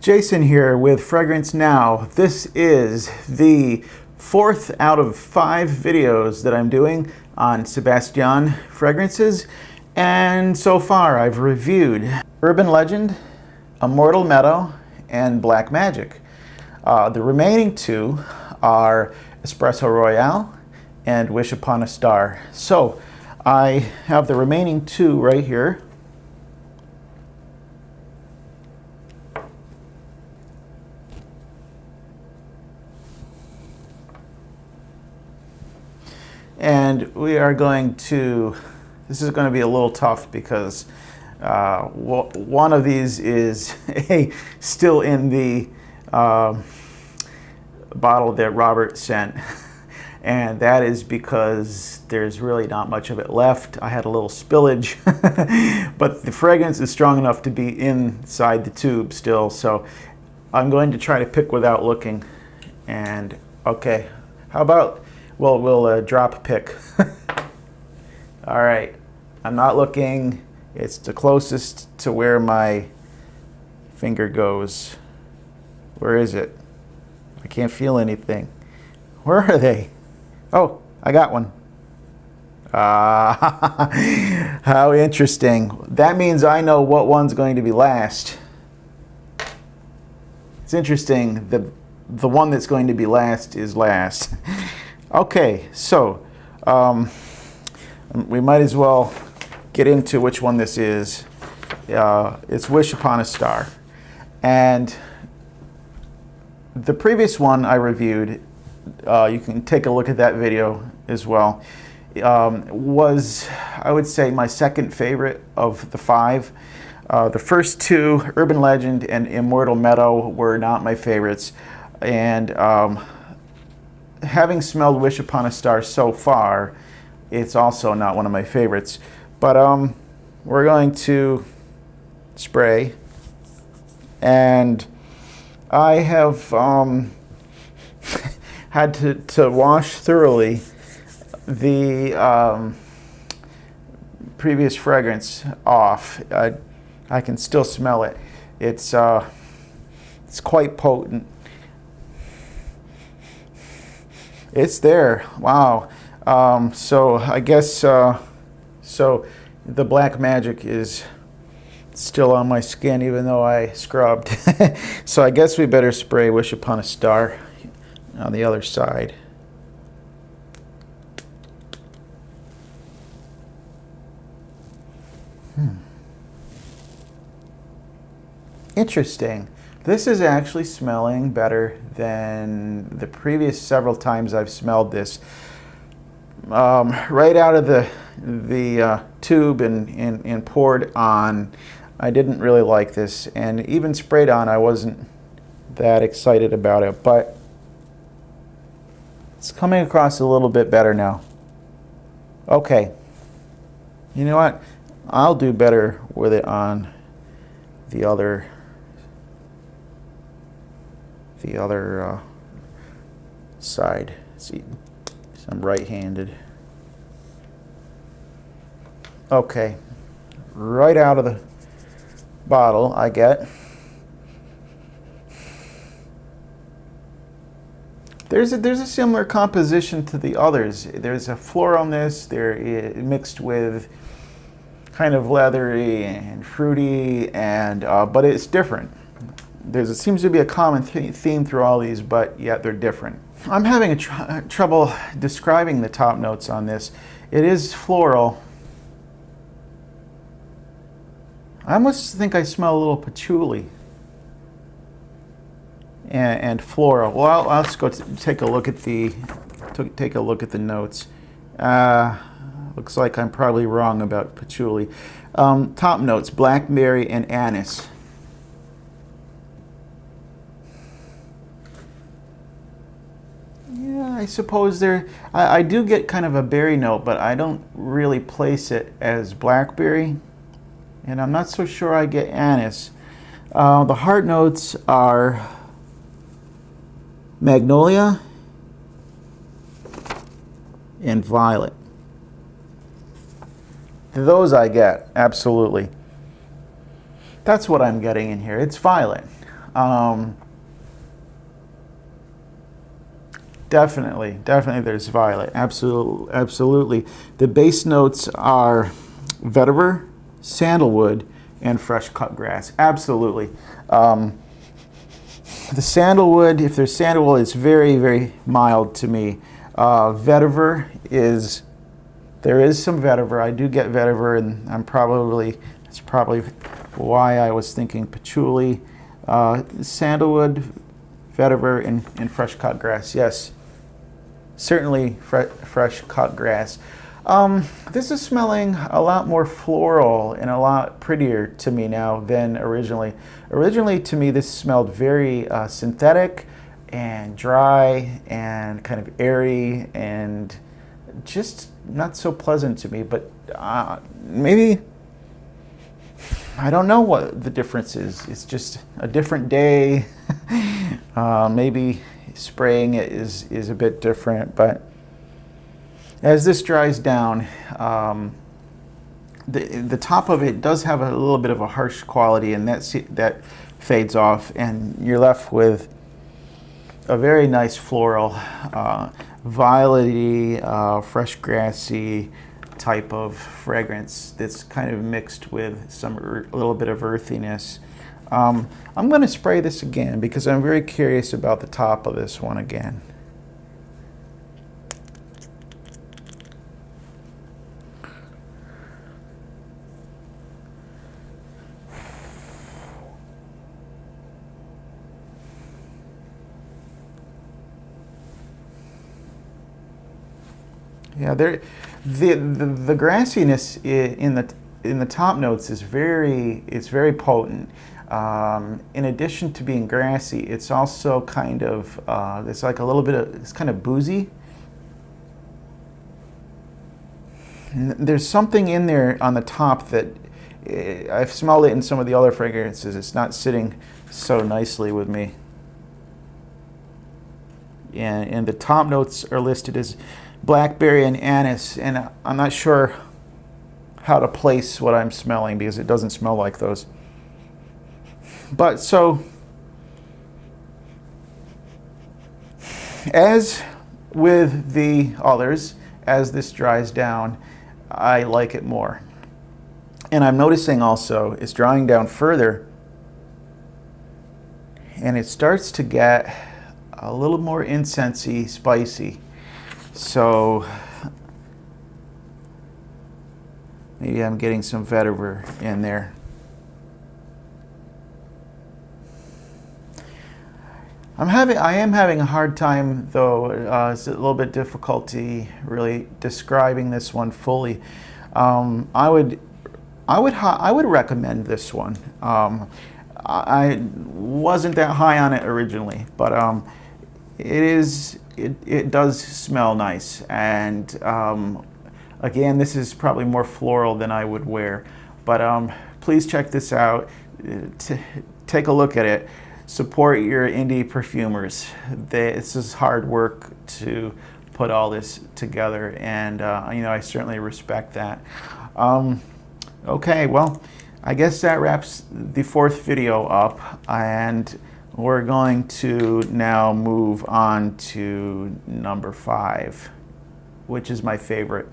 Jason here with Fragrance Now. This is the 4th out of 5 videos that I'm doing on Sebastiane fragrances, and so far I've reviewed Urban Legend, Immortal Meadow, and Black Magic. The remaining 2 are Espresso Royale and Wish Upon a Star. So I have the remaining 2 right here. And we are going to, this is going to be a little tough because one of these is still in the bottle that Robert sent. And that is because there's really not much of it left. I had a little spillage, but the fragrance is strong enough to be inside the tube still. So I'm going to try to pick without looking. And okay, how about, well, we'll drop pick. All right, I'm not looking. It's the closest to where my finger goes. Where is it? I can't feel anything. Where are they? Oh, I got one. How interesting. That means I know what one's going to be last. It's interesting that the one that's going to be last is last. Okay, so we might as well get into which one this is. It's Wish Upon a Star. And the previous one I reviewed, you can take a look at that video as well, was, I would say, my second favorite of the 5. The first 2, Urban Legend and Immortal Meadow, were not my favorites. And having smelled Wish Upon a Star so far, it's also not one of my favorites. But we're going to spray, and I have had to wash thoroughly the previous fragrance off. I can still smell it. It's quite potent. It's there. Wow. So I guess so the Black Magic is still on my skin even though I scrubbed. So I guess we better spray Wish Upon a Star on the other side. Interesting. This is actually smelling better than the previous several times I've smelled this. Right out of the tube and poured on, I didn't really like this, and even sprayed on, I wasn't that excited about it, but it's coming across a little bit better now. Okay, you know what? I'll do better with it on the other side. See, I'm right-handed. Okay, right out of the bottle I get. There's a similar composition to the others. There's a floralness. They're mixed with kind of leathery and fruity, and but it's different. It seems to be a common theme through all these, but yet they're different. I'm having trouble describing the top notes on this. It is floral. I almost think I smell a little patchouli and floral. Well, I'll just go take a look at the notes. Looks like I'm probably wrong about patchouli. Top notes: blackberry and anise. Yeah, I suppose I do get kind of a berry note, but I don't really place it as blackberry. And I'm not so sure I get anise. The heart notes are magnolia and violet. Those I get, absolutely. That's what I'm getting in here. It's violet. Um, definitely there's violet. Absolutely. The base notes are vetiver, sandalwood, and fresh cut grass. Absolutely. The sandalwood, if there's sandalwood, it's very mild to me. Vetiver is, there is some vetiver. I do get vetiver, and it's probably why I was thinking patchouli. Sandalwood, vetiver, and fresh cut grass. Yes, certainly fresh cut grass. This is smelling a lot more floral and a lot prettier to me now than originally. Originally, to me, this smelled very synthetic and dry and kind of airy and just not so pleasant to me. But maybe, I don't know what the difference is. It's just a different day. Maybe spraying it is a bit different, but as this dries down, the top of it does have a little bit of a harsh quality, and that fades off, and you're left with a very nice floral, violety, fresh grassy type of fragrance that's kind of mixed with a little bit of earthiness. I'm going to spray this again because I'm very curious about the top of this one again. Yeah, the grassiness in the top notes is very potent. In addition to being grassy, it's also kind of it's like a little bit of, it's kind of boozy. There's something in there on the top that I've smelled it in some of the other fragrances. It's not sitting so nicely with me. And the top notes are listed as blackberry and anise, and I'm not sure how to place what I'm smelling because it doesn't smell like those. But so, as with the others, as this dries down, I like it more. And I'm noticing also it's drying down further, and it starts to get a little more incensey, spicy. So maybe I'm getting some vetiver in there. I am having a hard time though. It's a little bit difficulty really describing this one fully. I would recommend this one. I wasn't that high on it originally, but it does smell nice, and again, this is probably more floral than I would wear, but please check this out. Take a look at it. Support your indie perfumers. This is hard work to put all this together, and I certainly respect that. Okay, well, I guess that wraps the fourth video up, and we're going to now move on to number 5, which is my favorite.